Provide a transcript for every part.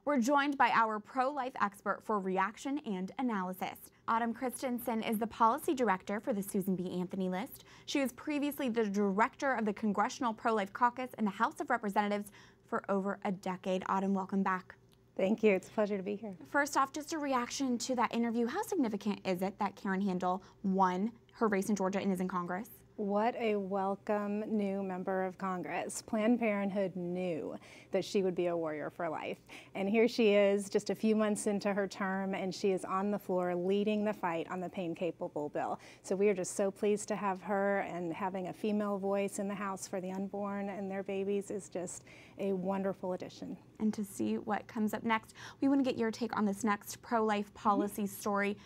We're joined by our pro-life expert for reaction and analysis. Autumn Christensen is the policy director for the Susan B. Anthony list. She was previously the director of the Congressional Pro-Life Caucus in the House of Representatives for over a decade. Autumn, welcome back. Thank you. It's a pleasure to be here. First off, just a reaction to that interview. How significant is it that Karen Handel won her race in Georgia and is in Congress? What a welcome new member of Congress. Planned Parenthood knew that she would be a warrior for life. And here she is just a few months into her term, and she is on the floor leading the fight on the pain-capable bill. So we are just so pleased to have her, and having a female voice in the House for the unborn and their babies is just a wonderful addition. And to see what comes up next, we want to get your take on this next pro-life policy story.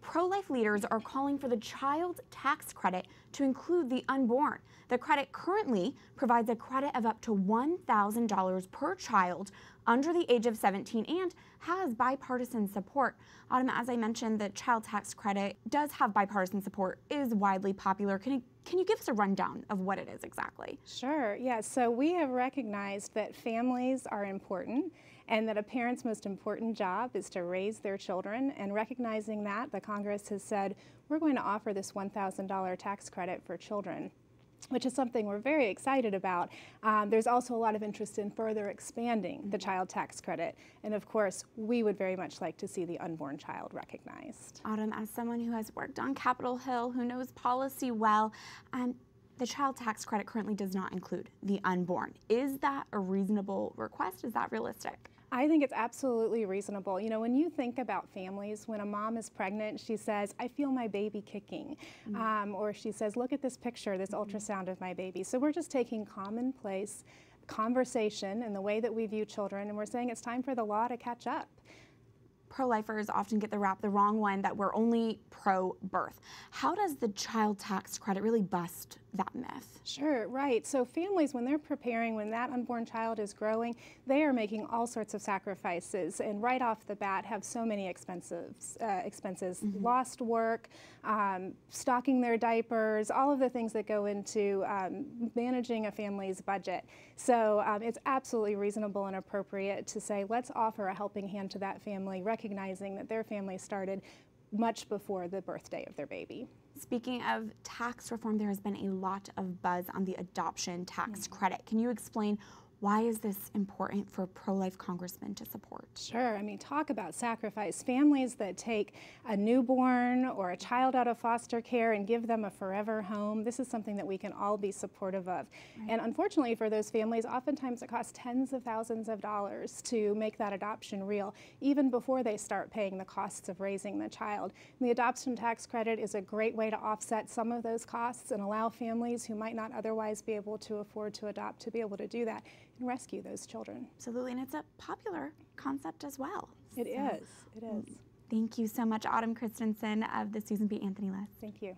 Pro-life leaders are calling for the child tax credit to include the unborn. The credit currently provides a credit of up to $1,000 per child under the age of 17 and has bipartisan support. Autumn, as I mentioned, the child tax credit does have bipartisan support, is widely popular. Can you give us a rundown of what it is exactly? Sure, yeah. So we have recognized that families are important and that a parent's most important job is to raise their children. And recognizing that, the Congress has said, we're going to offer this $1,000 tax credit for children, which is something we're very excited about. There's also a lot of interest in further expanding the child tax credit. And of course, we would very much like to see the unborn child recognized. Autumn, as someone who has worked on Capitol Hill, who knows policy well, the child tax credit currently does not include the unborn. Is that a reasonable request? Is that realistic? I think it's absolutely reasonable. You know, when you think about families, when a mom is pregnant, she says, I feel my baby kicking. Or she says, look at this picture, this ultrasound of my baby. So we're just taking commonplace conversation and the way that we view children, and we're saying it's time for the law to catch up. Pro-lifers often get the wrong one, that we're only pro-birth. How does the child tax credit really bust that myth? Sure, right. So families, when they're preparing, when that unborn child is growing, they are making all sorts of sacrifices, and right off the bat have so many expenses, lost work, stocking their diapers, all of the things that go into managing a family's budget. So it's absolutely reasonable and appropriate to say, let's offer a helping hand to that family, recognizing that their family started much before the birthday of their baby. Speaking of tax reform, there has been a lot of buzz on the adoption tax credit. Can you explain why is this important for pro-life congressmen to support? Sure. I mean, talk about sacrifice. Families that take a newborn or a child out of foster care and give them a forever home, this is something that we can all be supportive of. Right. And unfortunately for those families, oftentimes it costs tens of thousands of dollars to make that adoption real, even before they start paying the costs of raising the child. And the adoption tax credit is a great way to offset some of those costs and allow families who might not otherwise be able to afford to adopt to be able to do that and rescue those children. Absolutely, and it's a popular concept as well. It is. Thank you so much, Autumn Christensen of the Susan B. Anthony list. Thank you.